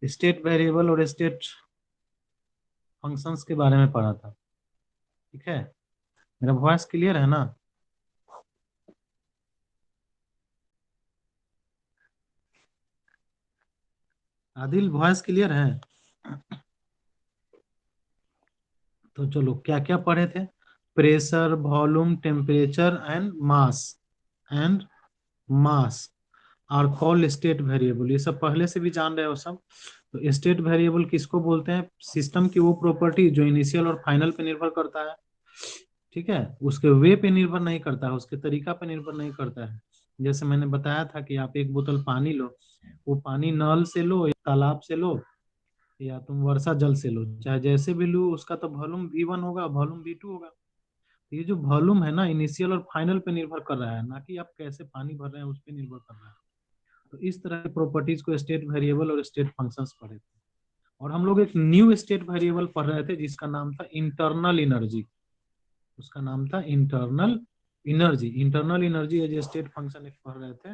State variable और state functions के बारे में पढ़ा था। ठीक है, मेरा वॉइस क्लियर है ना? आदिल, वॉइस क्लियर है? तो चलो, क्या क्या पढ़े थे? Pressure, volume, temperature and mass are called state variable. ये सब पहले से भी जान रहे हो सब। तो स्टेट वेरिएबल किसको बोलते हैं? सिस्टम की वो प्रॉपर्टी जो इनिशियल और फाइनल पे निर्भर करता है। ठीक है, उसके वे पे निर्भर नहीं करता है, उसके तरीका पे निर्भर नहीं करता है। जैसे मैंने बताया था कि आप एक बोतल पानी लो, वो पानी नल से लो या तालाब से लो या तुम वर्षा जल से लो, चाहे जैसे भी लो, उसका तो वॉल्यूम V1 होगा, वॉल्यूम V2 होगा। तो ये जो वॉल्यूम है ना, इनिशियल और फाइनल पे निर्भर कर रहा है, ना कि आप कैसे पानी भर रहे हैं उस पर निर्भर कर रहा है। तो इस तरह के प्रॉपर्टीज को स्टेट वेरिएबल और स्टेट फंक्शंस पढ़े थे। और हम लोग एक न्यू स्टेट वेरिएबल पढ़ रहे थे जिसका नाम था इंटरनल एनर्जी। उसका नाम था internal energy. Internal energy as state function एक पढ़ रहे थे।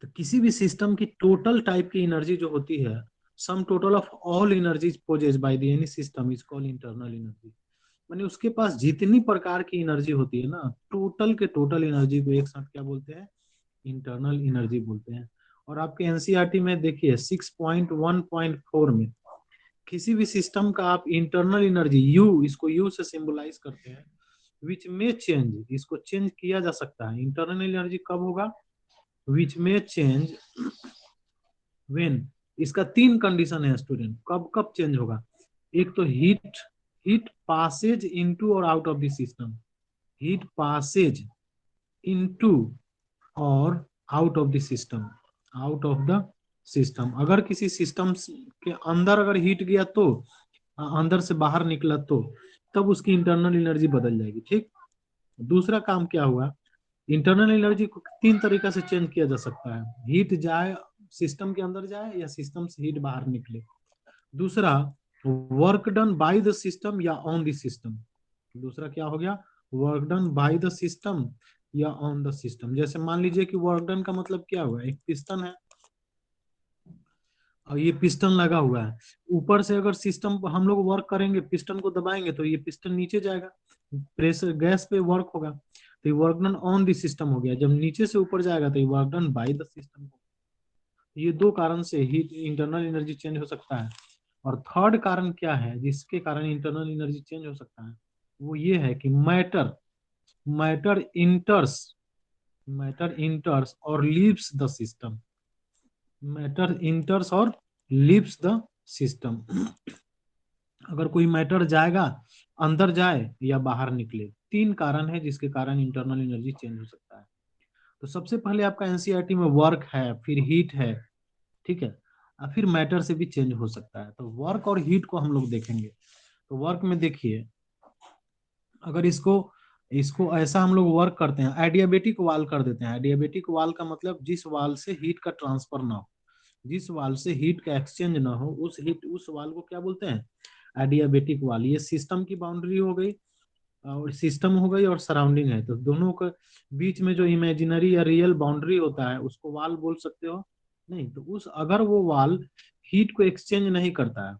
तो किसी भी सिस्टम की टोटल टाइप की एनर्जी जो होती है, sum total of all energies possessed by the any system is called internal energy. माने उसके पास जितनी प्रकार की एनर्जी होती है ना, टोटल के टोटल एनर्जी को एक साथ क्या बोलते हैं? इंटरनल एनर्जी बोलते हैं। और आपके एनसीईआरटी में देखिए 6.1.4 में किसी भी सिस्टम का आप इंटरनल एनर्जी यू, इसको यू से सिंबलाइज करते हैं, विच में चेंज, इसको चेंज किया जा सकता है। इंटरनल एनर्जी कब होगा? विच में चेंज व्हेन। इसका तीन कंडीशन है स्टूडेंट, कब कब चेंज होगा। एक तो हीट, हीट पासेज इनटू और out of the system. Heat passes into और out of the system. Out of the system, अगर किसी सिस्टम के अंदर अगर हीट गया तो, अंदर से बाहर निकला तो, तब उसकी इंटरनल एनर्जी बदल जाएगी। ठीक। दूसरा काम क्या हुआ, इंटरनल एनर्जी को तीन तरीका से चेंज किया जा सकता है। हीट जाए, सिस्टम के अंदर जाए, या सिस्टम से हीट बाहर निकले। दूसरा, work done by the system या ऑन द सिस्टम। दूसरा क्या हो गया? Work done by the system या ऑन द सिस्टम। जैसे मान लीजिए कि वर्क डन का मतलब क्या हुआ, एक पिस्टन है और ये पिस्टन लगा हुआ है, ऊपर से अगर सिस्टम हम लोग वर्क करेंगे, पिस्टन को दबाएंगे तो ये पिस्टन नीचे जाएगा, प्रेशर गैस पे वर्क होगा, तो ये work done on the system हो गया। जब नीचे से ऊपर जाएगा तो ये work done by the system. ये दो कारण से हीट इंटरनल एनर्जी चेंज हो सकता है। और थर्ड कारण क्या है जिसके कारण इंटरनल एनर्जी चेंज हो सकता है? वो ये है कि matter, matter enters, matter enters और leaves the system. Matter enters और लीव्स द सिस्टम। अगर कोई मैटर जाएगा, अंदर जाए या बाहर निकले, तीन कारण है जिसके कारण इंटरनल एनर्जी चेंज हो सकता है। तो सबसे पहले आपका एनसीईआरटी में वर्क है, फिर हीट है, ठीक है, और फिर मैटर से भी चेंज हो सकता है। तो वर्क और हीट को हम लोग देखेंगे। तो वर्क में देखिए, अगर इसको इसको ऐसा हम लोग वर्क करते हैं, एडियाबेटिक वाल कर देते हैं। एडियाबेटिक वाल का मतलब जिस वाल से हीट का ट्रांसफर ना हो, जिस वाल से हीट का एक्सचेंज ना हो, उस वाल को क्या बोलते हैं? एडियाबेटिक वाल। ये सिस्टम की बाउंड्री हो गई, और सिस्टम हो गई और सराउंडिंग है, तो दोनों के बीच में जो इमेजिनरी या रियल बाउंड्री होता है उसको वाल बोल सकते हो। नहीं तो उस, अगर वो वाल हीट को एक्सचेंज नहीं करता है,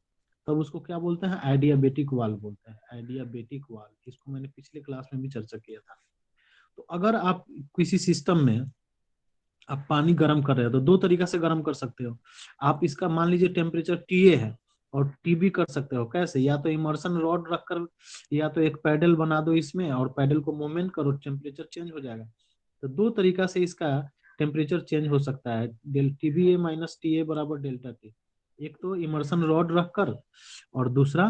तब उसको क्या बोलते हैं? एडियाबेटिक वाल बोलते हैं। एडियाबेटिक वाल, इसको मैंने पिछले क्लास में भी चर्चा किया था। तो अगर आप किसी सिस्टम में आप पानी गर्म कर रहे हो तो दो तरीका से गर्म कर सकते हो। आप इसका मान लीजिए टेम्परेचर टीए है, और टी भी कर सकते हो। कैसे? या तो इमर्सन रॉड रखकर, या तो एक पैडल बना दो इसमें और पैडल को मूवमेंट करो, टेम्परेचर चेंज हो जाएगा। तो दो तरीका से इसका टेम्परेचर चेंज हो सकता है, del T B A minus T A बराबर डेल्टा टी। एक तो इमर्सन रॉड रखकर, और दूसरा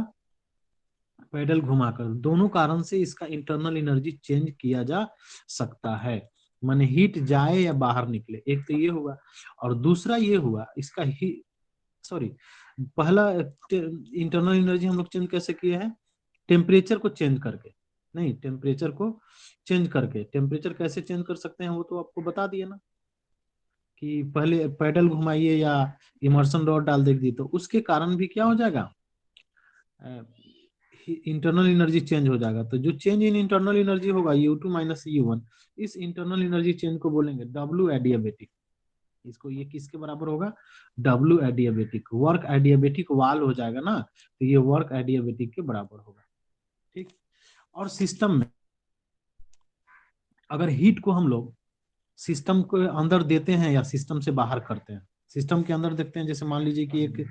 पैडल घुमाकर। दोनों कारण से इसका इंटरनल एनर्जी चेंज किया जा सकता है, माने हीट जाए या बाहर निकले। एक तो ये हुआ, और दूसरा ये हुआ इसका ही, सॉरी, पहला इंटरनल एनर्जी हम लोग चेंज कैसे किए हैं? टेम्परेचर को चेंज करके। नहीं, टेम्परेचर को चेंज करके। टेम्परेचर कैसे चेंज कर सकते हैं वो तो आपको बता दिए ना, कि पहले पैडल घुमाइए या इमर्सन रॉड डाल दीजिए, तो उसके कारण भी क्या हो जाएगा? इंटरनल एनर्जी चेंज हो जाएगा। तो जो चेंज इन इंटरनल एनर्जी होगा U2 माइनस U1, इस इंटरनल एनर्जी चेंज को बोलेंगे W एडियाबेटिक। इसको ये किसके बराबर होगा, डब्ल्यू एडियाबेटिक, वर्क एडियाबेटिक वाल हो जाएगा ना, तो ये वर्क एडियाबेटिक के बराबर होगा। ठीक। और सिस्टम में अगर हीट को हम लोग सिस्टम के अंदर देते हैं या सिस्टम से बाहर करते हैं, सिस्टम के अंदर देखते हैं, जैसे मान लीजिए कि एक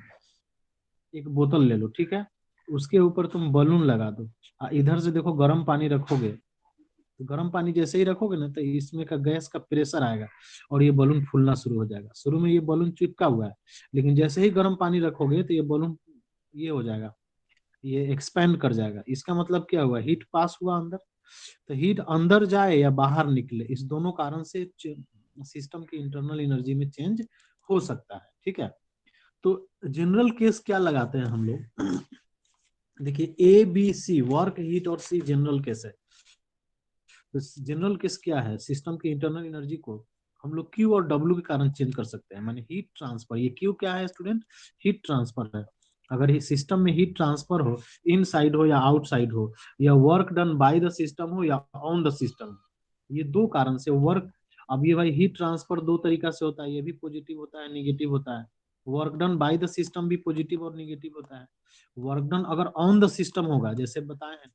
एक बोतल ले लो, ठीक है, उसके ऊपर तुम बलून लगा दो, इधर से देखो गर्म पानी रखोगे, तो गर्म पानी जैसे ही रखोगे ना, तो इसमें का गैस का प्रेशर आएगा और ये बलून फूलना शुरू हो जाएगा। शुरू में ये बलून चिपका हुआ है, लेकिन जैसे ही गर्म पानी रखोगे तो ये बलून ये हो जाएगा, ये एक्सपेंड कर जाएगा। इसका मतलब क्या हुआ, हीट पास हुआ अंदर। तो हीट अंदर जाए या बाहर निकले, इस दोनों कारण से सिस्टम की इंटरनल एनर्जी में चेंज हो सकता है। ठीक है, तो जनरल केस क्या लगाते हैं हम लोग देखिए, A B C work, heat और सी जनरल केस है। तो जनरल केस क्या है, सिस्टम की इंटरनल एनर्जी को हम लोग क्यू और डब्ल्यू के कारण चेंज कर सकते हैं, माने हीट ट्रांसफर। ये क्यू क्या है स्टूडेंट, हीट ट्रांसफर है। अगर ये सिस्टम में हीट ट्रांसफर हो, इन साइड हो या आउटसाइड हो, या work done by the system हो या ऑन द सिस्टम, ये दो कारण से वर्क। अब ये भाई हीट ट्रांसफर दो तरीका से होता है, ये भी पॉजिटिव होता है, निगेटिव होता है। Work done by the system भी पॉजिटिव और निगेटिव होता है। वर्क डन अगर ऑन द सिस्टम होगा, जैसे बताए हैं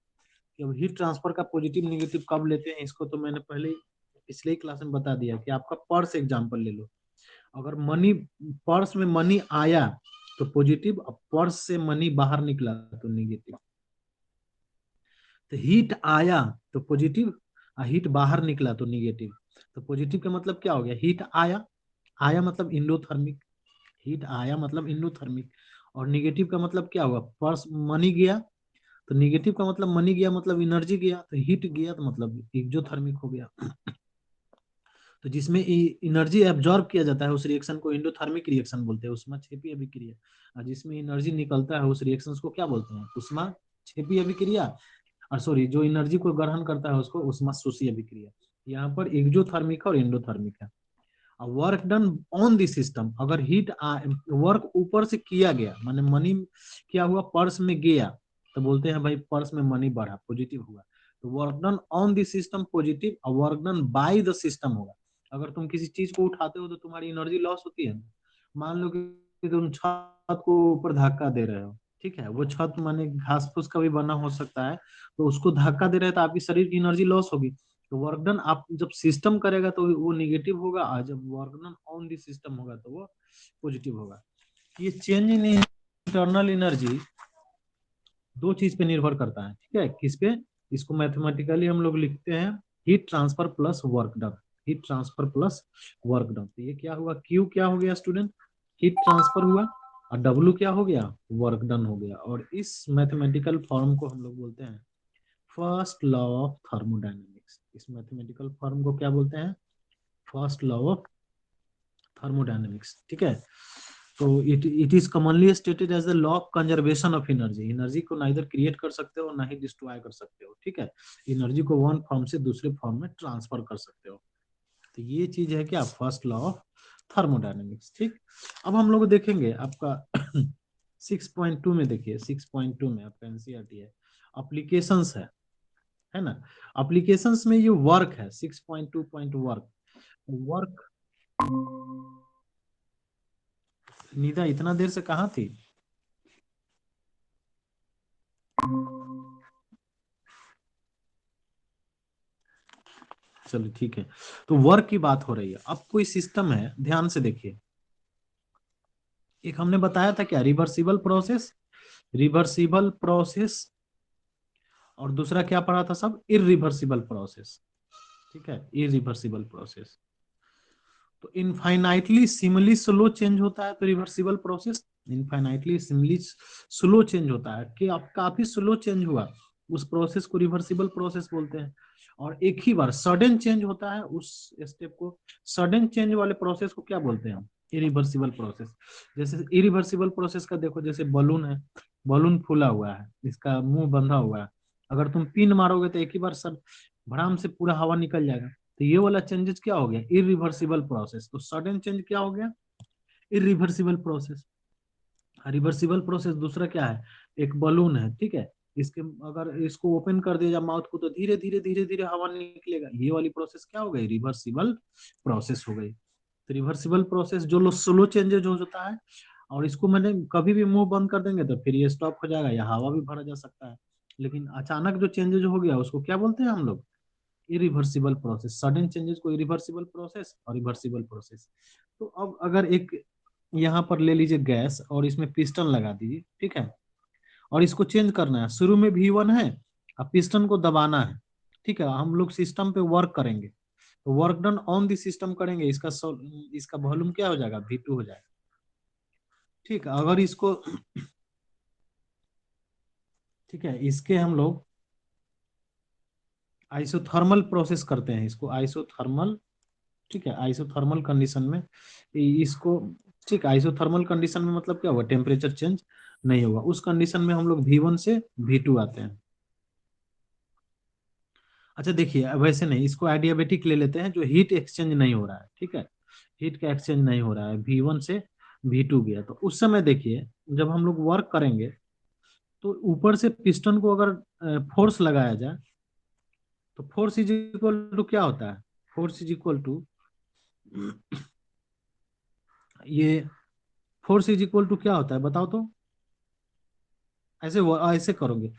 कि अब हीट ट्रांसफर का पॉजिटिव निगेटिव कब लेते हैं, इसको तो मैंने पहले पिछले ही क्लास में बता दिया कि आपका पर्स एग्जांपल ले लो। अगर मनी, पर्स में मनी आया तो पॉजिटिव, अब पर्स से मनी बाहर निकला तो निगेटिव। तो हीट आया तो पॉजिटिव, हीट बाहर निकला तो निगेटिव। तो पॉजिटिव का मतलब क्या हो गया, हीट आया, आया मतलब इंडोथर्मिक, हीट आया मतलब इंडोथर्मिक। और निगेटिव का मतलब क्या हुआ, पर्स मनी गया, तो निगेटिव का मतलब मनी गया मतलब एनर्जी गया, तो हीट गया तो मतलब एक्जोथर्मिक हो गया। तो जिसमें एनर्जी एब्जॉर्ब किया जाता है उस रिएक्शन को एंडोथर्मिक रिएक्शन बोलते हैं, ऊष्माक्षेपी अभिक्रिया। और जिसमें एनर्जी निकलता है उस रिएक्शन को क्या बोलते हैं, ऊष्माक्षेपी अभिक्रिया। और सॉरी, जो एनर्जी को ग्रहण करता है उसको ऊष्माशोषी अभिक्रिया। यहाँ पर एक्जोथर्मिक और एंडोथर्मिक है। Work done on the system, अगर वर्क ऊपर से किया गया, माने मनी क्या हुआ, पर्स में गया, तो बोलते हैं भाई पर्स में मनी बढ़ा, पॉजिटिव हुआ। तो work done on the system positive, और work done by the system होगा। अगर तुम किसी चीज को उठाते हो तो तुम्हारी एनर्जी लॉस होती है। मान लो कि तुम छत को ऊपर धक्का दे रहे हो, ठीक है, वो छत माने घास फूस का भी बना हो सकता है, तो उसको धक्का दे रहे हैं तो आपकी शरीर की एनर्जी लॉस होगी। तो वर्क डन आप जब सिस्टम करेगा तो वो निगेटिव होगा, और जब work done on the system होगा तो वो पॉजिटिव होगा। ये चेंज इन इंटरनल एनर्जी दो चीज पे निर्भर करता है, ठीक है, किस पे, इसको मैथमेटिकली हम लोग लिखते हैं heat transfer plus work done, heat transfer plus work done. तो ये क्या हुआ, क्यू क्या हो गया स्टूडेंट, हीट ट्रांसफर हुआ, और डब्ल्यू क्या हो गया, वर्क डन हो गया। और इस मैथमेटिकल फॉर्म को हम लोग बोलते हैं फर्स्ट लॉ ऑफ थर्मोडायनेमिक्स। इस मैथमेटिकल फॉर्म को क्या बोलते हैं, फर्स्ट लॉ ऑफ थर्मोडायनेमिक्स। ठीक है, तो it is commonly stated as the law of conservation of energy. Energy को नाइदर क्रिएट कर सकते हो ना ही डिस्ट्रॉय कर सकते हो, ठीक है, एनर्जी को वन फॉर्म से दूसरे फॉर्म में ट्रांसफर कर सकते हो। तो ये चीज है क्या, फर्स्ट लॉ ऑफ थर्मोडायनेमिक्स। ठीक, अब हम लोग देखेंगे आपका 6.2 में, देखिए 6.2 में आपका एनसीईआरटी है, अप्लीकेशंस है ना। अप्लीकेशंस में ये वर्क है, 6.2 पॉइंट वर्क। वर्क, निदा इतना देर से कहाँ थी। चलो ठीक है, तो वर्क की बात हो रही है। अब कोई सिस्टम है, ध्यान से देखिए, एक हमने बताया था क्या, रिवर्सिबल प्रोसेस, रिवर्सिबल प्रोसेस, और दूसरा क्या पढ़ा था सब, इरिवर्सिबल प्रोसेस। ठीक है, इरिवर्सिबल प्रोसेस। तो इनफाइनाइटली सिमली स्लो चेंज होता है तो reversible process, infinitely simply slow change होता है कि अब काफी स्लो चेंज हुआ, उस प्रोसेस को रिवर्सिबल प्रोसेस बोलते हैं। और एक ही बार सडन चेंज होता है, उस स्टेप को, सडन चेंज वाले प्रोसेस को क्या बोलते हैं हम, इरिवर्सिबल प्रोसेस। जैसे इरिवर्सिबल प्रोसेस का देखो, जैसे बलून है, बलून फूला हुआ है, इसका मुंह बंधा हुआ है, अगर तुम पिन मारोगे तो एक ही बार सब भड़ाम से पूरा हवा निकल जाएगा। तो ये वाला चेंजेस क्या हो गया, इरिवर्सिबल प्रोसेस। तो सडन चेंज क्या हो गया, इरिवर्सिबल प्रोसेस। रिवर्सिबल प्रोसेस दूसरा क्या है, एक बलून है, ठीक है, इसके अगर इसको ओपन कर दिया जाए माउथ को तो धीरे धीरे हवा निकलेगा, ये वाली प्रोसेस क्या हो गई, रिवर्सिबल प्रोसेस हो गई। तो तो रिवर्सिबल प्रोसेस जो स्लो चेंजेज हो जाता है, और इसको मैंने कभी भी मुंह बंद कर देंगे तो फिर ये स्टॉप हो जाएगा, या हवा भी भरा जा सकता है। लेकिन अचानक जो चेंजेज हो गया उसको क्या बोलते हैं हम लोग? Irreversible process. सडन चेंजेस को इरिवर्सिबल प्रोसेस और रिवर्सिबल प्रोसेस। तो अब अगर एक यहाँ पर ले लीजिए गैस और इसमें पिस्टन लगा दीजिए, ठीक है, और इसको चेंज करना है। शुरू में V1 है, अब पिस्टन को दबाना है, ठीक है, हम लोग सिस्टम पे वर्क करेंगे, तो work done on the system करेंगे, इसका वॉल्यूम क्या हो जाएगा? V2 हो जाएगा। ठीक है, अगर इसको ठीक है, इसके हम लोग आइसोथर्मल प्रोसेस करते हैं, इसको आइसोथर्मल, ठीक है, आइसोथर्मल कंडीशन में इसको, ठीक है, आइसोथर्मल कंडीशन में मतलब क्या हुआ? टेम्परेचर चेंज नहीं होगा। उस कंडीशन में हम लोग V1 से V2 आते हैं। अच्छा देखिए, वैसे नहीं, इसको एडियाबेटिक ले लेते हैं, जो हीट एक्सचेंज नहीं हो रहा है, ठीक है, हीट का एक्सचेंज नहीं हो रहा है, V1 से V2 गया, तो उस समय देखिए जब हम लोग वर्क करेंगे तो ऊपर से पिस्टन को अगर फोर्स लगाया जाए, तो फोर्स इज इक्वल टू क्या होता है? फोर्स इज इक्वल टू ये फोर्स इज इक्वल टू क्या होता है बताओ तो? ऐसे करोगे?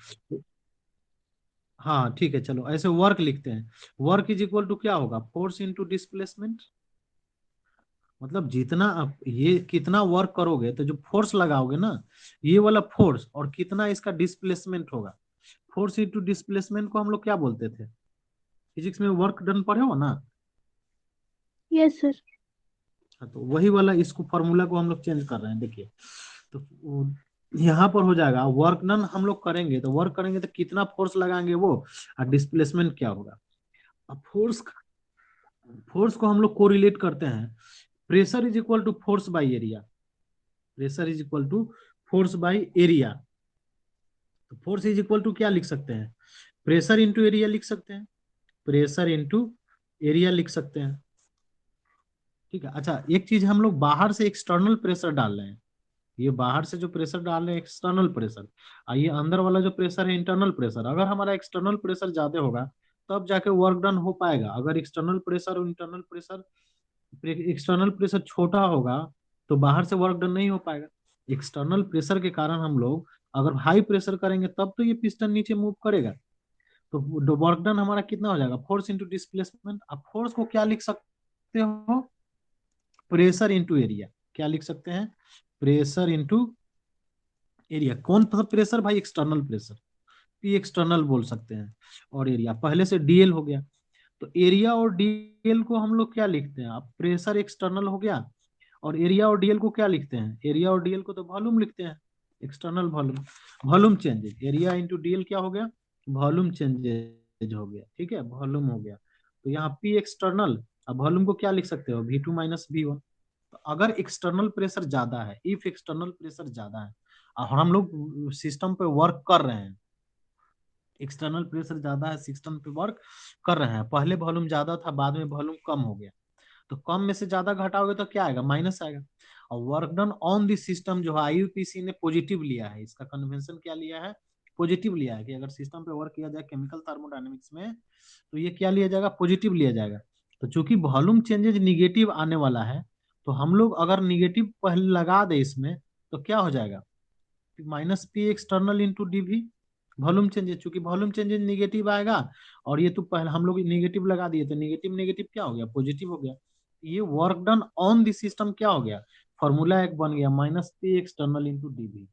हाँ ठीक है, चलो ऐसे वर्क लिखते हैं। वर्क इज इक्वल टू क्या होगा? Force into displacement. मतलब जितना आप ये कितना वर्क करोगे तो जो फोर्स लगाओगे ना, ये वाला फोर्स, और कितना इसका डिस्प्लेसमेंट होगा। फोर्स इंटू डिस्प्लेसमेंट को हम लोग क्या बोलते थे? फिजिक्स में वर्क डन पढ़े हो ना? Yes sir. हाँ, तो वही वाला इसको फॉर्मूला को हम लोग चेंज कर रहे हैं, देखिए। तो यहाँ पर हो जाएगा वर्क डन, हम लोग करेंगे तो वर्क करेंगे तो कितना फोर्स लगाएंगे वो, और डिस्प्लेसमेंट क्या होगा। अब फोर्स को हम लोग कोरिलेट करते हैं, pressure is equal to force by area. Pressure is equal to force by area. तो फोर्स इज इक्वल टू क्या लिख सकते हैं? प्रेशर इंटू एरिया लिख सकते हैं, प्रेशर इंटू एरिया लिख सकते हैं, ठीक है। अच्छा एक चीज, हम लोग बाहर से एक्सटर्नल प्रेशर डाल रहे हैं, ये बाहर से जो प्रेशर डाल रहे हैं एक्सटर्नल प्रेशर, और ये अंदर वाला जो प्रेशर है इंटरनल प्रेशर। अगर हमारा एक्सटर्नल प्रेशर ज्यादा होगा तब जाके वर्क डन हो पाएगा। अगर एक्सटर्नल प्रेशर और इंटरनल प्रेशर, एक्सटर्नल प्रेशर छोटा होगा तो बाहर से वर्क डन नहीं हो पाएगा। एक्सटर्नल प्रेशर के कारण हम लोग अगर हाई प्रेशर करेंगे तब तो ये पिस्टन नीचे मूव करेगा, तो वर्क डन हमारा कितना हो जाएगा? Force into displacement. अब फोर्स को क्या लिख सकते हो? Pressure into area. क्या लिख सकते हैं? Pressure into area. कौन सा प्रेशर भाई? एक्सटर्नल प्रेशर, पी एक्सटर्नल बोल सकते हैं। और एरिया पहले से डीएल हो गया, तो एरिया और डीएल को हम लोग क्या लिखते हैं? अब प्रेशर एक्सटर्नल हो गया, और एरिया और डीएल को क्या लिखते हैं? एरिया और डीएल को तो वॉल्यूम लिखते हैं, external volume. Volume changes, area into DL क्या हो गया? वॉल्यूम चेंजेज हो गया, ठीक है, वॉल्यूम हो गया। तो यहाँ पी एक्सटर्नल, अब वॉल्यूम को क्या लिख सकते हो? V2 minus V1। तो अगर एक्सटर्नल प्रेशर ज्यादा है, इफ एक्सटर्नल प्रेशर ज्यादा है और हम लोग सिस्टम पे वर्क कर रहे हैं, एक्सटर्नल प्रेशर ज्यादा है, सिस्टम पे वर्क कर रहे हैं, पहले वॉल्यूम ज्यादा था बाद में वॉल्यूम कम हो गया, तो कम में से ज्यादा घटाओगे तो क्या आएगा? माइनस आएगा। और work done on this system जो है IUPAC ने पॉजिटिव लिया है, इसका कन्वेंशन क्या लिया है? पॉजिटिव लिया है, कि अगर सिस्टम पे वर्क किया जाए केमिकल थर्मोडायनेमिक्स में तो ये क्या लिया जाएगा? पॉजिटिव लिया जाएगा। तो चूंकि वॉल्यूम चेंजेज निगेटिव आने वाला है, तो हम लोग अगर निगेटिव पहले लगा दे इसमें तो क्या हो जाएगा? Minus P external into DV। Volume changes, चूंकि वॉल्यूम चेंजेज निगेटिव आएगा, और ये तो पहले हम लोग निगेटिव लगा दिए, तो निगेटिव निगेटिव क्या हो गया? पॉजिटिव हो गया। ये work done on this system क्या हो गया? फॉर्मूला एक बन गया, minus P external into DV,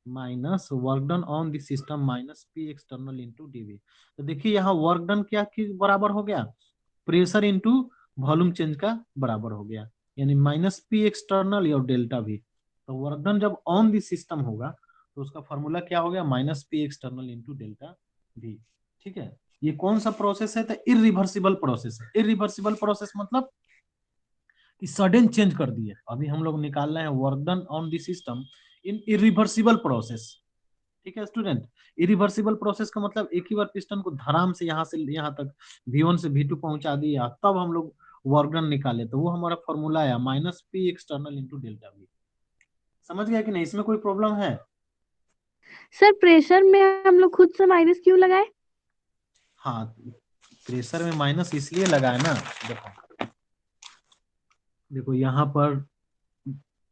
minus work done on this system minus P external into DV। तो देखिए यहाँ वर्क डन क्या की बराबर हो गया? प्रेशर इंटू वॉल्यूम चेंज का बराबर हो गया, यानी माइनस पी एक्सटर्नल और डेल्टा भी। तो वर्क डन जब ऑन दिस सिस्टम होगा तो उसका फॉर्मूला क्या हो गया? Minus P external into delta V, ठीक है। ये कौन सा प्रोसेस है? तो इरिवर्सिबल प्रोसेस है। इरिवर्सिबल प्रोसेस मतलब कि सडन चेंज कर दिए। अभी हम लोग निकाल रहे हैं work done on this system in irreversible process, ठीक है स्टूडेंट। इरिवर्सिबल प्रोसेस का मतलब एक ही बार पिस्टन को धड़ाम से यहाँ से यहाँ तक V1 से V2 पहुंचा दिया, तब हम लोग वर्क डन निकाले, तो वो हमारा फॉर्मूला है minus P external into delta V। समझ गया कि नहीं? इसमें कोई प्रॉब्लम है? सर प्रेशर में हम लोग खुद से माइनस क्यों लगाए? हाँ, प्रेशर में माइनस इसलिए लगा है ना, देखो देखो यहाँ पर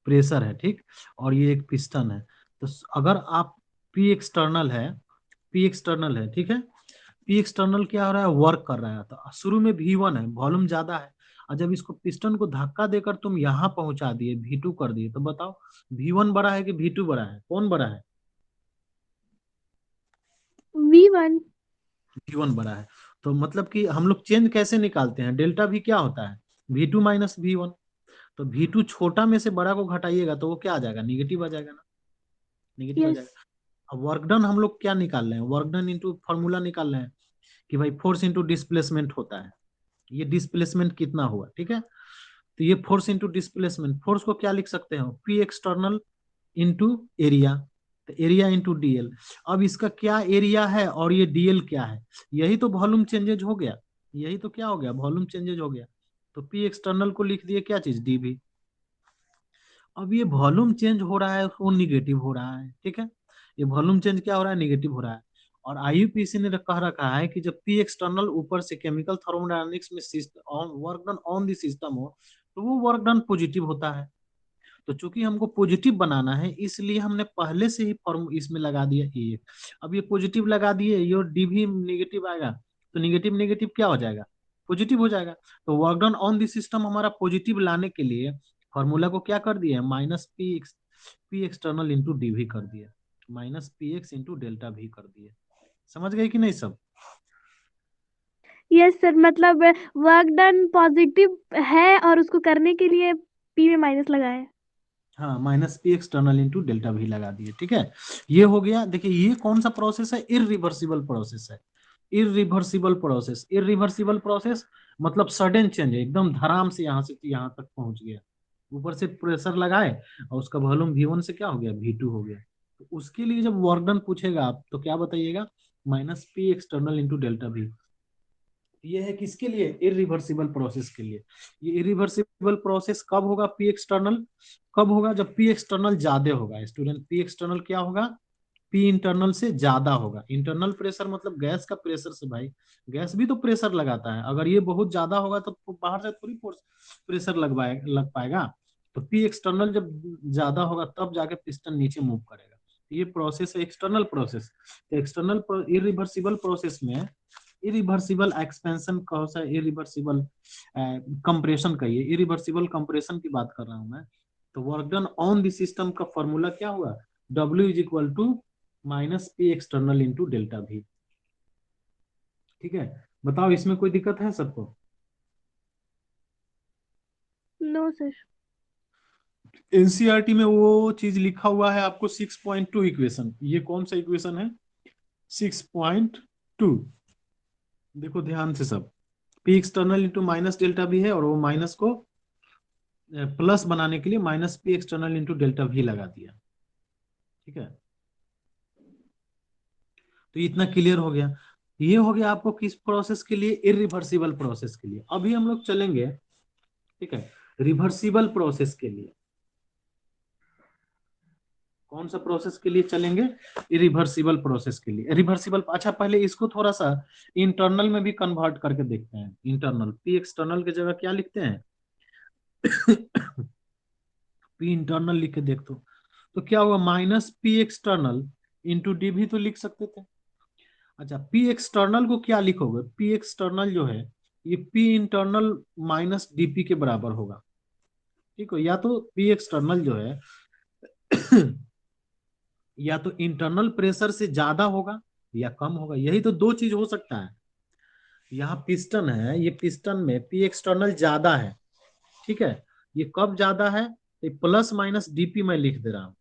प्रेशर है, ठीक, और ये एक पिस्टन है। तो अगर आप पी एक्सटर्नल है, पी एक्सटर्नल है, ठीक है, पी एक्सटर्नल क्या हो रहा है, वर्क कर रहा है, तो शुरू में V1 है, वॉल्यूम ज्यादा है, और जब इसको पिस्टन को धक्का देकर तुम यहाँ पहुंचा दिए, V2 कर दिए, तो बताओ V1 बड़ा है कि V2 बड़ा है, कौन बड़ा है? V1। V1 बड़ा है। तो मतलब कि हम लोग चेंज कैसे निकालते हैं, डेल्टा V क्या होता है, V2 - V1। तो V2 छोटा में से बड़ा को घटाइएगा तो वो क्या आ जाएगा, निगेटिव आ जाएगा ना, निगेटिव आ यस। जाएगा। अब वर्क डन हम लोग क्या निकाल रहे हैं, वर्क डन इंटू फॉर्मूला निकाल रहे हैं कि भाई फोर्स इंटू डिस्प्लेसमेंट होता है, ये डिस्प्लेसमेंट कितना हुआ, ठीक है। तो ये फोर्स इंटू डिस्प्लेसमेंट, फोर्स को क्या लिख सकते हो, पी एक्सटर्नल इंटू एरिया, तो एरिया इंटू डीएल। अब इसका क्या एरिया है और ये डीएल क्या है, यही तो वॉल्यूम चेंजेज हो गया, यही तो क्या हो गया, वॉल्यूम चेंजेज हो गया। तो पी एक्सटर्नल को लिख दिए क्या चीज, डीवी। अब ये वॉल्यूम चेंज हो रहा है, वो निगेटिव हो रहा है, ठीक है, ये वॉल्यूम चेंज क्या हो रहा है, निगेटिव हो रहा है। और आईयूपीसी ने कह रखा है कि जब पी एक्सटर्नल ऊपर से केमिकल थर्मोडायनामिक्स में work done on the system हो, तो वो वर्क डन पॉजिटिव होता है। तो चूंकि हमको पॉजिटिव बनाना है, इसलिए हमने पहले से ही फॉर्म इसमें लगा दिया ए। अब ये पॉजिटिव लगा दिए, ये डी भी निगेटिव आएगा, तो निगेटिव निगेटिव क्या हो जाएगा, पॉजिटिव हो जाएगा। तो work done on this system हमारा पॉजिटिव लाने के लिए फॉर्मूला को क्या कर दिया, पी एक्सटर्नल इंटू डी भी कर दिया, -px इंटू डेल्टा भी कर दिए। समझ गए कि नहीं सब? यस सर, मतलब वर्क डन पॉजिटिव है और उसको करने के लिए P में माइनस लगाए। हाँ, -p एक्सटर्नल इंटू डेल्टा भी लगा दिए, ठीक है। ये हो गया। देखिए ये कौन सा प्रोसेस है, इरिवर्सिबल प्रोसेस है, इरिवर्सिबल प्रोसेस। इरिवर्सिबल प्रोसेस मतलब सडन चेंज है, एकदम धड़ाम से यहाँ से यहाँ तक पहुंच गया, ऊपर से प्रेशर लगाए और उसका वॉल्यूम V1 से क्या हो गया, V2 हो गया। तो उसके लिए जब वर्क डन पूछेगा आप तो क्या बताइएगा, -p एक्सटर्नल इंटू डेल्टा भी। ये है किसके लिए, इरिवर्सिबल प्रोसेस के लिए। ये इरिवर्सिबल प्रोसेस कब होगा, पी एक्सटर्नल कब होगा, जब पी एक्सटर्नल ज्यादा होगा स्टूडेंट, पी एक्सटर्नल क्या होगा, पी इंटरनल से ज्यादा होगा। इंटरनल प्रेशर मतलब गैस का प्रेशर से भाई, गैस भी तो प्रेशर लगाता है, अगर ये बहुत ज्यादा होगा तो बाहर से थोड़ी प्रेशर लग पाएगा। तो पी एक्सटर्नल जब ज्यादा होगा तब जाके पिस्टन नीचे मूव करेगा। ये प्रोसेस है एक्सटर्नल प्रोसेस। तो एक्सटर्नल इरिवर्सिबल प्रोसेस में इरिवर्सिबल एक्सपेंशन कहो सा इरिवर्सिबल कंप्रेशन कहिए, इरिवर्सिबल कंप्रेशन की बात कर रहा हूं मैं। तो work done on the system का फॉर्मूला क्या हुआ, W is equal to -p external into delta V. ठीक है, बताओ इसमें कोई दिक्कत है सबको? No sir. एनसीईआरटी में वो चीज लिखा हुआ है आपको 6.2 इक्वेशन, ये कौन सा इक्वेशन है, 6.2। देखो ध्यान से सब, P external into minus delta भी है, और वो माइनस को प्लस बनाने के लिए -p एक्सटर्नल इंटू डेल्टा भी लगा दिया, ठीक है। तो इतना क्लियर हो गया। ये हो गया आपको किस प्रोसेस के लिए, इरिवर्सिबल प्रोसेस के लिए। अभी हम लोग चलेंगे, ठीक है, रिवर्सिबल प्रोसेस के लिए। कौन सा प्रोसेस के लिए चलेंगे, इरिवर्सिबल प्रोसेस के लिए। रिवर्सिबल, अच्छा पहले इसको थोड़ा सा इंटरनल में भी कन्वर्ट करके देखते हैं। इंटरनल, पी एक्सटर्नल की जगह क्या लिखते हैं, पी इंटरनल लिख के देख तो क्या होगा, -p एक्सटर्नल इंटू डी भी तो लिख सकते थे। अच्छा, पी एक्सटर्नल को क्या लिखोगे, पी एक्सटर्नल जो है ये पी इंटरनल -dp के बराबर होगा, ठीक है। या तो पी एक्सटर्नल जो है या तो इंटरनल प्रेशर से ज्यादा होगा या कम होगा, यही तो दो चीज हो सकता है। यहाँ पिस्टन है, ये पिस्टन में पी एक्सटर्नल ज्यादा है, ठीक है। ये कब ज्यादा है, +- मैं लिख दे रहा हूँ,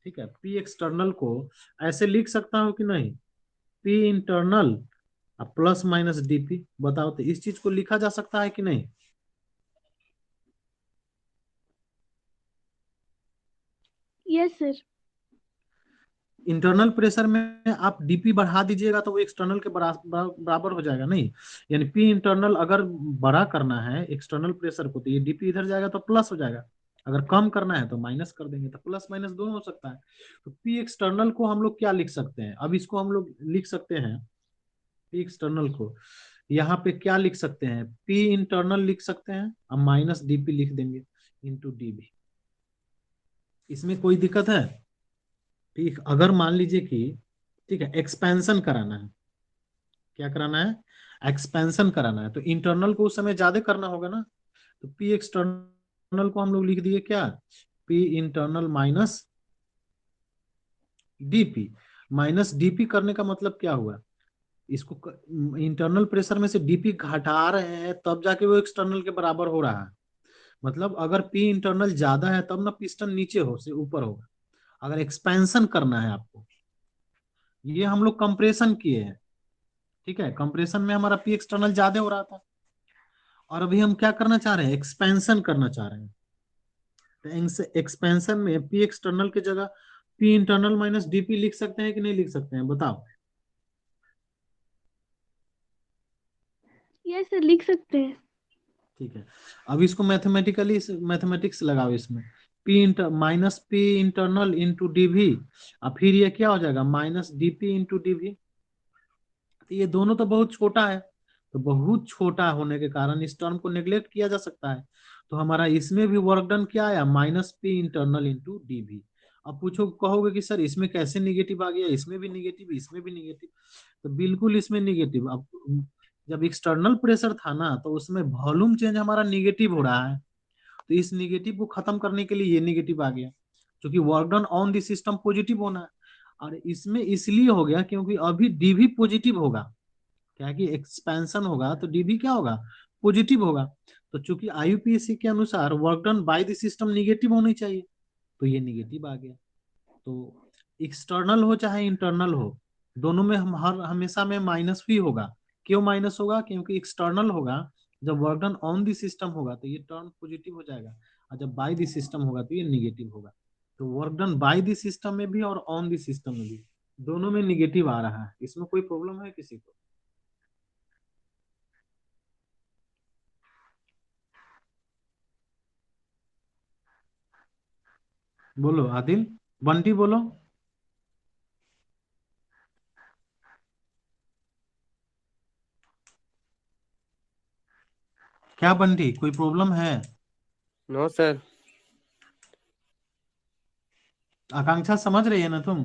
ठीक है। पी एक्सटर्नल को ऐसे लिख सकता हूँ कि नहीं, पी इंटरनल +- बताओ तो इस चीज को लिखा जा सकता है कि नहीं? Yes sir. इंटरनल प्रेशर में आप डीपी बढ़ा दीजिएगा तो वो एक्सटर्नल के बराबर हो जाएगा, नहीं, यानी पी इंटरनल अगर बड़ा करना है एक्सटर्नल प्रेशर को तो ये डीपी इधर जाएगा तो प्लस हो जाएगा, अगर कम करना है तो माइनस कर देंगे, तो प्लस माइनस दोनों हो सकता है। तो पी एक्सटर्नल को हम लोग क्या लिख सकते हैं, अब इसको हम लोग लिख सकते हैं, पी एक्सटर्नल को यहाँ पे क्या लिख सकते हैं, पी इंटरनल लिख सकते हैं, अब माइनस डीपी लिख देंगे इंटू डीबी। इसमें कोई दिक्कत है? ठीक, अगर मान लीजिए कि, ठीक है, एक्सपेंशन कराना है, क्या कराना है, एक्सपेंशन कराना है, तो इंटरनल को उस समय ज्यादा करना होगा ना, तो पी एक्सटर्नल को हम लोग लिख दिए क्या, P internal minus DP. Minus DP करने का मतलब क्या हुआ, इसको इंटरनल प्रेशर में से डीपी घटा रहे हैं तब जाके वो एक्सटर्नल के बराबर हो रहा है। मतलब अगर पी इंटरनल ज्यादा है तब ना पिस्टन नीचे हो से ऊपर होगा। अगर एक्सपेंशन करना है आपको, ये हम लोग कंप्रेशन किए हैं, ठीक है, कंप्रेशन में हमारा पी एक्सटर्नल ज्यादा हो रहा था, और अभी हम क्या करना चाह रहे हैं, एक्सपेंशन करना चाह रहे हैं। तो एक्सपेंशन में पी एक्सटर्नल की जगह पी इंटरनल माइनस डीपी लिख सकते हैं कि नहीं लिख सकते हैं, बताओ। यस सर, लिख सकते हैं। ठीक है, अब इसको मैथमेटिकली, मैथमेटिक्स लगाओ इसमें, P inter minus P internal into DV, और फिर ये क्या हो जाएगा, माइनस डीपी इंटू डीवी। ये दोनों तो बहुत छोटा है, तो बहुत छोटा होने के कारण इस टर्म को नेग्लेक्ट किया जा सकता है। तो हमारा इसमें भी वर्क डन क्या आया, minus P internal into DV. अब पूछो, कहोगे कि सर इसमें कैसे निगेटिव आ गया, इसमें भी निगेटिव, इसमें भी निगेटिव। तो बिल्कुल इसमें निगेटिव। अब जब एक्सटर्नल प्रेशर था ना, तो उसमें वॉल्यूम चेंज हमारा निगेटिव हो रहा है, तो इस निगेटिव को खत्म करने के लिए ये निगेटिव आ गया, क्योंकि work done on the system positive होना है। और इसमें इसलिए हो गया क्योंकि अभी डीवी पॉजिटिव होगा, क्या कि एक्सपेंशन होगा तो डीवी क्या होगा, पॉजिटिव होगा। तो चूंकि आईयूपीएसी के अनुसार work done by the system negative होनी चाहिए, तो ये निगेटिव आ गया। तो एक्सटर्नल हो चाहे इंटरनल हो, दोनों में हम हर हमेशा में माइनस ही होगा। क्यों माइनस होगा, क्योंकि एक्सटर्नल होगा, जब work done on the system होगा तो ये टर्म पॉजिटिव हो जाएगा, और जब बाय दी सिस्टम होगा तो ये निगेटिव होगा। तो work done by the system में भी और ऑन दी सिस्टम में भी, दोनों में निगेटिव आ रहा है। इसमें कोई प्रॉब्लम है किसी को? बोलो आदिल, बंटी बोलो। क्या बंटी, कोई प्रॉब्लम है? No sir. आकांक्षा समझ रही है ना तुम?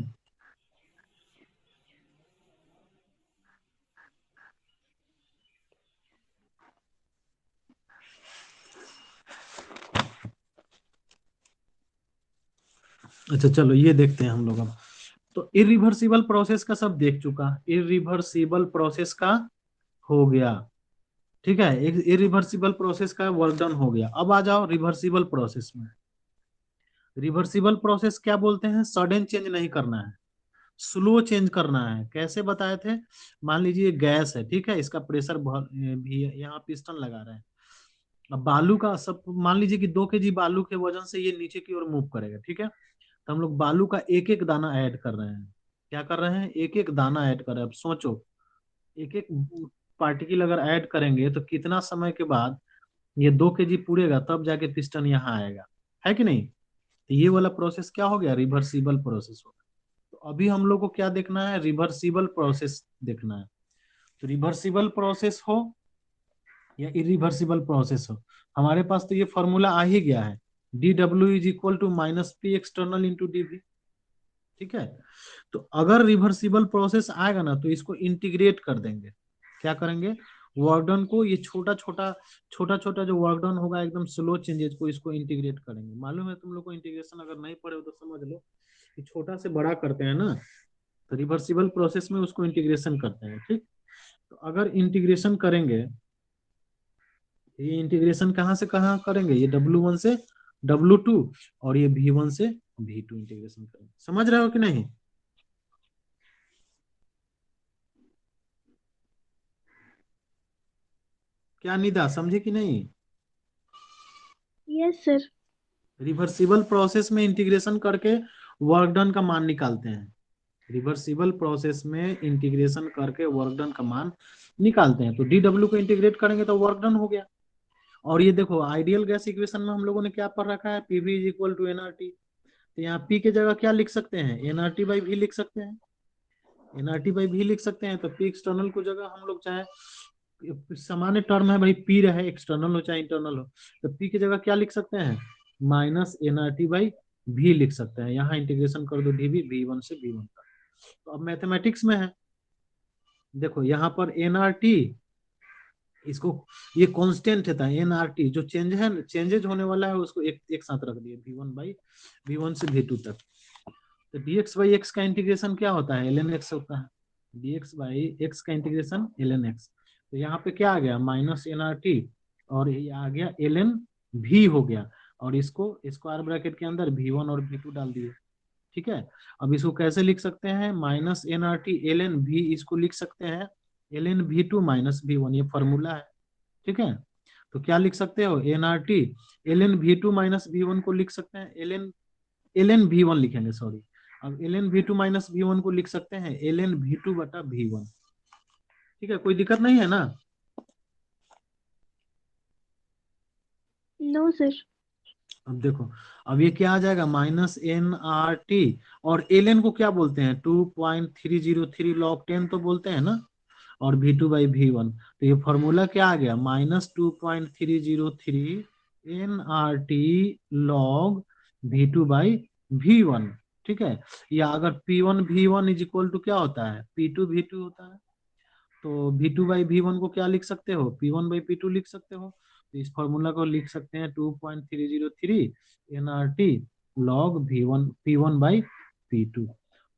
अच्छा चलो ये देखते हैं हम लोग अब। तो इरिवर्सिबल प्रोसेस का सब देख चुका, इरिवर्सिबल प्रोसेस का हो गया, ठीक है, एक इरिवर्सिबल प्रोसेस का वर्क डन हो गया। अब आ जाओ रिवर्सिबल प्रोसेस में। रिवर्सिबल प्रोसेस क्या बोलते हैं, सडन चेंज नहीं करना है, स्लो चेंज करना है। कैसे बताए थे, मान लीजिए गैस है, ठीक है, इसका प्रेशर भी यहाँ पिस्टन लगा रहे हैं। अब बालू का सब मान लीजिए कि 2 केजी बालू के वजन से ये नीचे की ओर मूव करेगा, ठीक है। तो हम लोग बालू का एक एक दाना ऐड कर रहे हैं, क्या कर रहे हैं, एक एक दाना ऐड कर रहे हैं। अब सोचो, एक एक पार्टिकल अगर ऐड करेंगे तो कितना समय के बाद ये 2 केजी पूरेगा, तब जाके पिस्टन यहाँ आएगा, है कि नहीं। तो ये वाला प्रोसेस क्या हो गया, रिवर्सिबल प्रोसेस हो गया। तो अभी हम लोग को क्या देखना है, रिवर्सिबल प्रोसेस देखना है। तो रिवर्सिबल प्रोसेस हो या इरिवर्सिबल प्रोसेस हो, हमारे पास तो ये फॉर्मूला आ ही गया है, D W is equal to minus P external into DV, ठीक है। तो अगर रिवर्सिबल प्रोसेस आएगा ना, तो इसको इंटीग्रेट कर देंगे। क्या करेंगे, वर्क डन को, ये छोटा छोटा जो वर्क डन होगा एकदम स्लो चेंजेस को, इसको इंटीग्रेट करेंगे। मालूम है तुम लोग को इंटीग्रेशन, अगर नहीं पढ़े हो तो समझ लो कि छोटा से बड़ा करते हैं ना, तो रिवर्सिबल प्रोसेस में उसको इंटीग्रेशन करते हैं, ठीक। तो अगर इंटीग्रेशन करेंगे, ये इंटीग्रेशन कहाँ से कहाँ करेंगे, ये W1 से W2, और ये V1 से V2 इंटीग्रेशन करेंगे। समझ रहे हो कि नहीं? क्या निदा, समझे कि नहीं? Yes sir. रिवर्सिबल प्रोसेस में इंटीग्रेशन करके वर्क डन का मान निकालते हैं। रिवर्सिबल प्रोसेस में इंटीग्रेशन करके वर्क डन का मान निकालते हैं। तो DW को इंटीग्रेट करेंगे तो वर्क डन हो गया। और ये देखो, आइडियल गैस इक्वेशन में हम लोगों ने क्या पढ़ रखा है, PV is equal to NRT. तो यहाँ P के जगह क्या लिख सकते हैं, एनआरटी बाई भी लिख सकते हैं, एनआरटी बाई भी लिख सकते हैं। तो P एक्सटर्नल को जगह हम लोग चाहे सामान्य टर्म है भाई, पी रहे, एक्सटर्नल हो चाहे इंटरनल हो, तो पी की जगह क्या लिख सकते हैं, minus N R T by भी लिख सकते हैं। यहाँ इंटीग्रेशन कर दो डी वी वन से वी वन तक। तो अब मैथमेटिक्स में है, देखो यहाँ पर एन आर टी, इसको, ये कांस्टेंट था एन आर टी, जो चेंज है, चेंजेज होने वाला है उसको एक साथ रख दिए, V one by V one से वी टू तक। तो dx बाई एक्स का इंटीग्रेशन क्या होता है, ln x होता है। dx बाई एक्स का इंटीग्रेशन ln x, तो यहाँ पे क्या आ गया, माइनस एन आर टी, और ये आ गया ln v हो गया, और इसको स्क्वायर ब्रैकेट के अंदर v1 और v2 डाल दिए। ठीक है, अब इसको कैसे लिख सकते हैं, minus N R T ln v, इसको लिख सकते हैं ln v2 माइनस v1, ये फॉर्मूला है। ठीक है, तो क्या लिख सकते हो, N R T ln v2 minus v1 को लिख सकते हैं ln v1 लिखेंगे, सॉरी। अब ln v2 माइनस v1 को लिख सकते हैं ln v2 बटा v1। ठीक है, कोई दिक्कत नहीं है ना। No sir. अब देखो, अब ये क्या आ जाएगा, माइनस एन आर टी, और ln को क्या बोलते हैं, 2.303 log 10 तो बोलते हैं ना, और v2 बाई वी वन, तो ये फॉर्मूला क्या आ गया, -2.303 N R T log v2 by V one. ठीक है, या अगर p1 v1 is equal to क्या होता है, p2 v2 होता है, तो v2 बाई वी वन को क्या लिख सकते हो, p1 बाई p2 लिख सकते हो। तो इस फॉर्मूला को लिख सकते हैं 2.303 N R T log p1 by p2।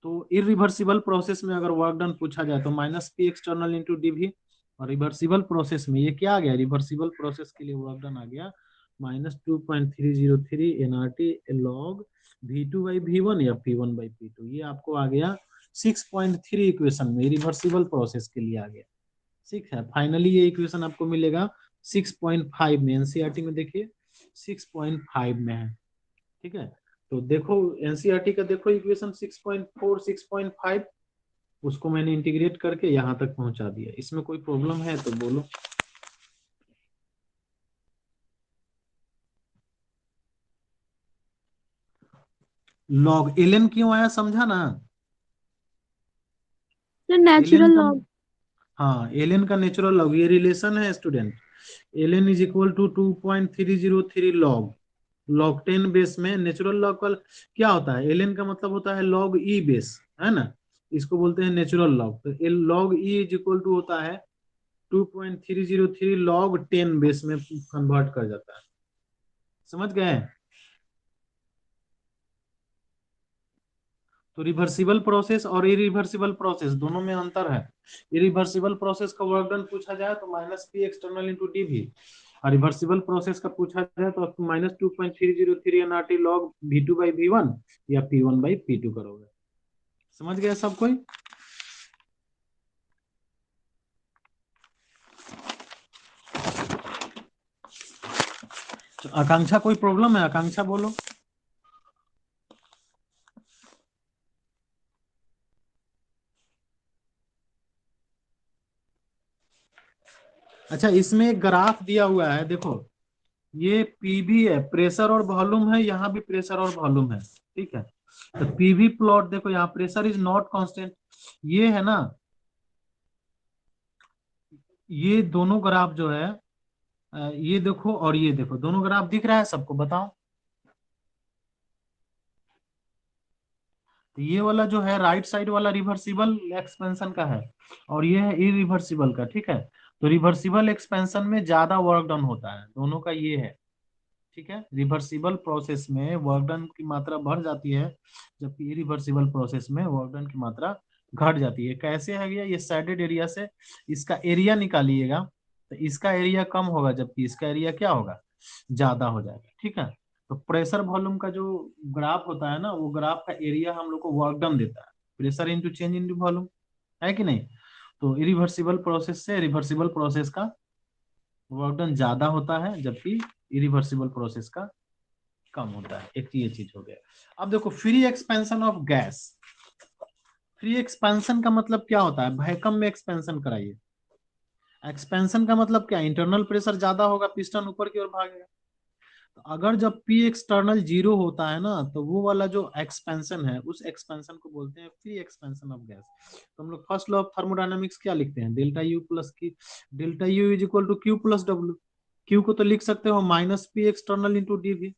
तो इरिवर्सिबल प्रोसेस में अगर वर्क डन पूछा जाए तो minus P external into D V, और रिवर्सिबल प्रोसेस में ये क्या आ गया, रिवर्सिबल प्रोसेस के लिए वर्क डन आ गया -2.303 N R T log v2 by v1 या p1 बाई p2। ये आपको आ गया 6.3 इक्वेशन में, रिवर्सिबल प्रोसेस के लिए आ गया। ठीक है, फाइनली ये इक्वेशन आपको मिलेगा 6.5 में, एनसीईआरटी में देखिए 6.5 में है। ठीक है, तो देखो एनसीईआरटी का देखो इक्वेशन 6.4 6.5, उसको मैंने इंटीग्रेट करके यहाँ तक पहुंचा दिया। इसमें कोई प्रॉब्लम है तो बोलो। लॉग एलएन क्यों आया, समझा ना। सर एलएन नेचुरल का, लॉग। हाँ एलएन का नेचुरल लॉग, ये रिलेशन है student, LN is equal to 2.303 log, log 10 base में नेचुरल लॉग का क्या होता है, एलएन का मतलब होता है लॉग ई बेस, है ना, इसको बोलते हैं नेचुरल लॉग। तो log E is equal to होता है 2.303 लॉग 10 बेस में कन्वर्ट कर जाता है। समझ गए। तो रिवर्सिबल प्रोसेस और इरिवर्सिबल प्रोसेस दोनों में अंतर है। इरिवर्सिबल प्रोसेस का वर्क डन पूछा जाए तो minus P external into D V, और रिवर्सिबल प्रोसेस का पूछा जाए तो -2.303 N R T log v2 by v1 या p1 बाई p2 करोगे। समझ गया सब कोई। तो आकांक्षा कोई प्रॉब्लम है, आकांक्षा बोलो। अच्छा, इसमें एक ग्राफ दिया हुआ है, देखो ये पीवी है, प्रेशर और वॉल्यूम है, यहाँ भी प्रेशर और वॉल्यूम है। ठीक है, तो पीवी प्लॉट देखो, यहाँ प्रेशर इज नॉट कांस्टेंट, ये है ना, ये दोनों ग्राफ जो है, ये देखो और ये देखो, दोनों ग्राफ दिख रहा है सबको, बताओ। तो ये वाला जो है राइट साइड वाला रिवर्सिबल एक्सपेंशन का है, और ये है इरिवर्सिबल का। ठीक है, तो रिवर्सिबल एक्सपेंशन में ज्यादा वर्क डन होता है, दोनों का ये है। ठीक है, रिवर्सिबल प्रोसेस में वर्क डन की मात्रा बढ़ जाती है, जबकि इरिवर्सिबल प्रोसेस में वर्क डन की मात्रा घट जाती है। कैसे है भैया, ये सैडेड एरिया से इसका एरिया निकालिएगा, तो इसका एरिया कम होगा जबकि इसका एरिया क्या होगा, ज्यादा हो जाएगा। ठीक है, तो प्रेशर वॉल्यूम का जो ग्राफ होता है ना, वो ग्राफ का एरिया हम लोग को वर्क डन देता है, pressure into change into volume, है कि नहीं। तो इरिवर्सिबल प्रोसेस से रिवर्सिबल प्रोसेस का वर्क डन ज्यादा होता है, जबकि इरिवर्सिबल प्रोसेस का कम होता है। एक ये चीज हो गया। अब देखो free expansion of gas, free expansion का मतलब क्या होता है, वैक्यूम में एक्सपेंशन कराइए। एक्सपेंशन का मतलब क्या, इंटरनल प्रेशर ज्यादा होगा, पिस्टन ऊपर की ओर भागेगा। तो अगर जब P एक्सटर्नल जीरो होता है ना, तो वो वाला जो एक्सपेंशन है, उस एक्सपेंशन को बोलते हैं फ्री एक्सपेंशन ऑफ गैस। तो हम लोग फर्स्ट लॉ ऑफ थर्मोडायनामिक्स क्या लिखते हैं, डेल्टा यू प्लस की, delta U is equal to Q plus W. Q को तो लिख सकते हो minus P external into D V.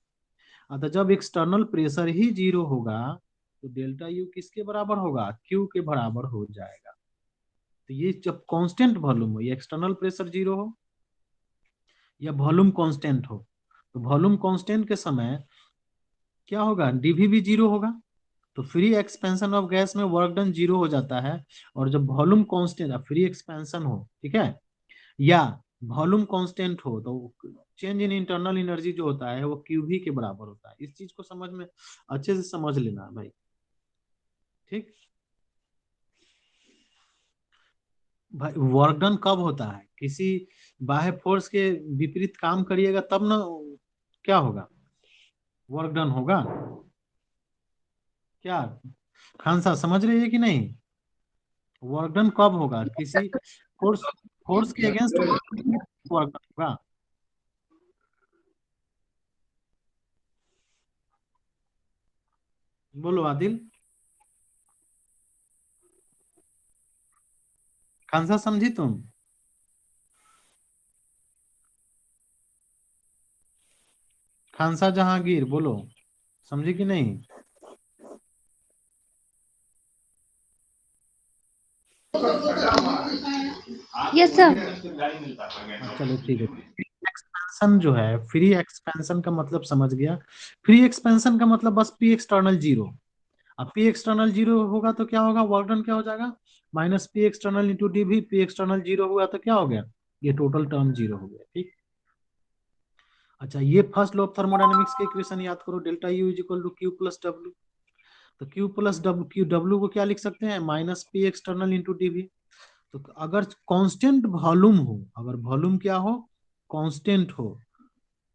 अतः जब एक्सटर्नल प्रेशर ही जीरो होगा तो डेल्टा यू किसके बराबर होगा, क्यू के बराबर हो जाएगा। तो ये जब कांस्टेंट वॉल्यूम हो, ये एक्सटर्नल प्रेशर जीरो हो या वॉल्यूम कांस्टेंट हो, तो वॉल्यूम कांस्टेंट के समय क्या होगा, डीवी भी जीरो होगा। तो फ्री एक्सपेंशन ऑफ गैस में वर्क डन जीरो हो जाता है। और जब वॉल्यूम कांस्टेंट, फ्री एक्सपेंशन हो, ठीक है, या वॉल्यूम कांस्टेंट हो, तो चेंज इन इंटरनल एनर्जी जो होता है वो क्यूवी के बराबर होता है। इस चीज को समझ में अच्छे से समझ लेना भाई, ठीक। भाई वर्क डन कब होता है, किसी बाह्य फोर्स के विपरीत काम करिएगा तब ना क्या होगा, वर्क डन होगा। क्या खान साहब समझ रही है कि नहीं, वर्क डन कब होगा, किसी फोर्स फोर्स के अगेंस्ट वर्क डन होगा। बोलो आदिल, खान साहब समझी तुम, खान साहब जहांगीर बोलो, समझी कि नहीं। Yes sir. चलो ठीक है। एक्सपेंशन जो है, फ्री एक्सपेंशन का मतलब समझ गया। फ्री एक्सपेंशन का मतलब बस पी एक्सटर्नल जीरो। अब पी एक्सटर्नल जीरो होगा तो क्या होगा, वर्क डन क्या हो जाएगा, minus P external into D भी। पी एक्सटर्नल जीरो हुआ तो क्या हो गया, ये टोटल टर्म जीरो हो गया, ठीक। अच्छा, ये फर्स्ट लॉ ऑफ थर्मोडायनेमिक्स के इक्वेशन याद करो, delta U is equal to Q plus W. तो Q plus W, Q W को क्या लिख सकते हैं, minus P external into D भी। तो अगर कांस्टेंट वॉल्यूम हो, अगर वॉल्यूम क्या हो, कांस्टेंट हो,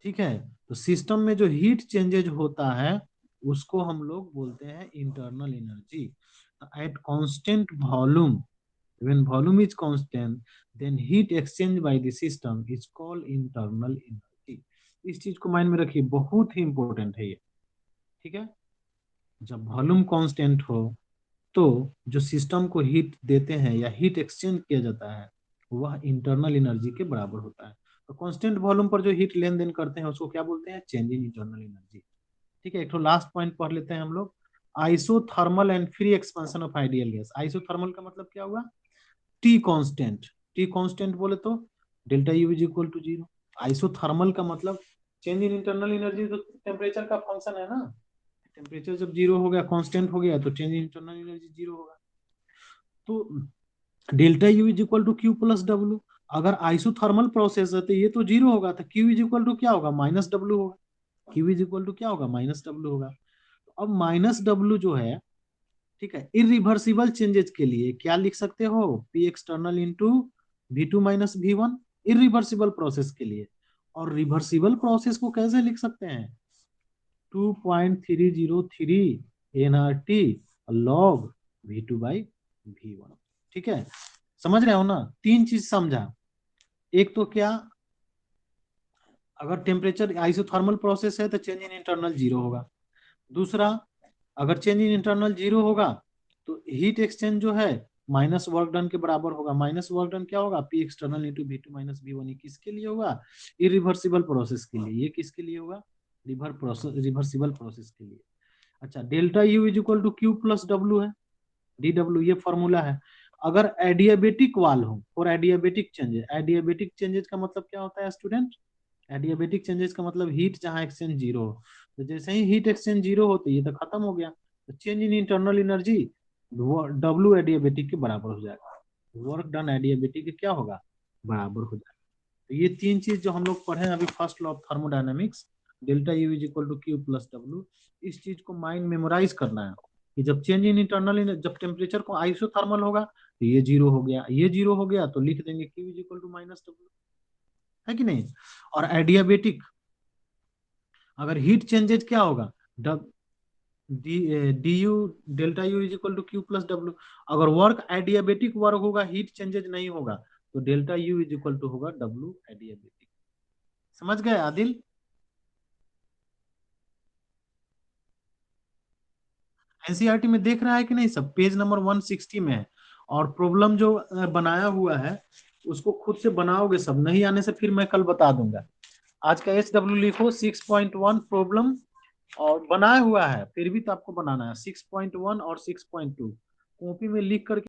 ठीक है, तो सिस्टम में जो हीट चेंजेज होता है उसको हम लोग बोलते हैं internal energy. At constant volume, when volume is constant, then heat exchange by the system is called internal energy। इस चीज को माइंड में रखिए, बहुत ही इंपॉर्टेंट है ये, ठीक है। जब वॉल्यूम कांस्टेंट हो तो जो सिस्टम को हीट देते हैं या हीट एक्सचेंज किया जाता है वह इंटरनल एनर्जी के बराबर होता है। तो कांस्टेंट वॉल्यूम पर जो हीट लेन देन करते हैं उसको क्या बोलते हैं, चेंज इन इंटरनल एनर्जी। ठीक है, एक तो लास्ट पॉइंट पढ़ लेते हैं हम लोग, isothermal and free expansion of ideal gas. Isothermal का मतलब क्या हुआ, टी कांस्टेंट। टी कांस्टेंट बोले तो delta U is equal to zero. Isothermal का मतलब चेंज इन इंटरनल एनर्जी, तो टेम्परेचर का फंक्शन है ना। टेम्परेचर जब जीरो हो गया, कांस्टेंट हो गया, तो change in internal energy zero होगा। तो delta U is equal to Q plus W. अगर आइसोथर्मल प्रोसेस है तो ये तो जीरो होगा, तो क्यू इज इक्वल टू क्या होगा, माइनस डब्ल्यू होगा। क्यू इज इक्वल टू क्या होगा, माइनस डब्ल्यू होगा। तो अब माइनस डब्ल्यू जो है, ठीक है, इरिवर्सिबल चेंजेस के लिए क्या लिख सकते हो, P external into V two minus V one, irreversible process के लिए। और रिवर्सिबल प्रोसेस को कैसे लिख सकते हैं, 2.303 NRT log V two by V one. ठीक है, समझ रहे हो ना, तीन चीज समझा। एक तो क्या, अगर टेम्परेचर आइसोथर्मल प्रोसेस है तो चेंज इन इंटरनल जीरो होगा। दूसरा, अगर चेंज इन इंटरनल जीरो होगा तो हीट एक्सचेंज जो है माइनस वर्क डन के बराबर होगा। माइनस वर्क डन क्या होगा, P external into V two minus V one. किसके लिए होगा, इरिवर्सिबल प्रोसेस के लिए। ये किसके लिए होगा, रिवर्सिबल प्रोसेस के लिए। अच्छा, delta U is equal to Q plus W है, डी डब्ल्यू ये फॉर्मूला है। अगर एडियाबेटिक वाल हो और एडियाबेटिक चेंजेस, एडियाबेटिक चेंजेस का मतलब क्या होता है स्टूडेंट, एडियाबेटिक चेंजेस का मतलब हीट जहां एक्सचेंज जीरो हो। तो जैसे ही हीट एक्सचेंज जीरो होती है तो खत्म हो गया, तो change in internal energy W adiabatic के बराबर हो जाएगा, वर्क डन एडियाबेटिक के क्या होगा, बराबर हो जाएगा। तो ये तीन चीज जो हम लोग पढ़े हैं अभी first law of thermodynamics, delta U is equal to Q plus W, इस चीज को माइंड मेमोराइज करना है कि जब चेंज इन इंटरनल, जब टेम्परेचर को आइसोथर्मल होगा तो ये जीरो हो गया, ये जीरो हो गया तो लिख देंगे Q is equal to minus W, है कि नहीं। और एडियाबेटिक, अगर हीट चेंजेज क्या होगा, डब D D U, delta U is equal to Q plus W. अगर वर्क एडियाबेटिक वर्क होगा, हीट चेंजेज नहीं होगा, तो delta U is equal to होगा डब्ल्यू एडियाबेटिक। समझ गए आदिल। एनसीईआरटी में देख रहा है कि नहीं, सब पेज नंबर 160 में है। और प्रॉब्लम जो बनाया हुआ है उसको खुद से बनाओगे, सब नहीं आने से फिर मैं कल बता दूंगा। आज का HW लिखो 6.1 प्रॉब्लम, और बनाया हुआ है फिर भी तो आपको बनाना है 6.1 और 6.2 कॉपी में लिख करके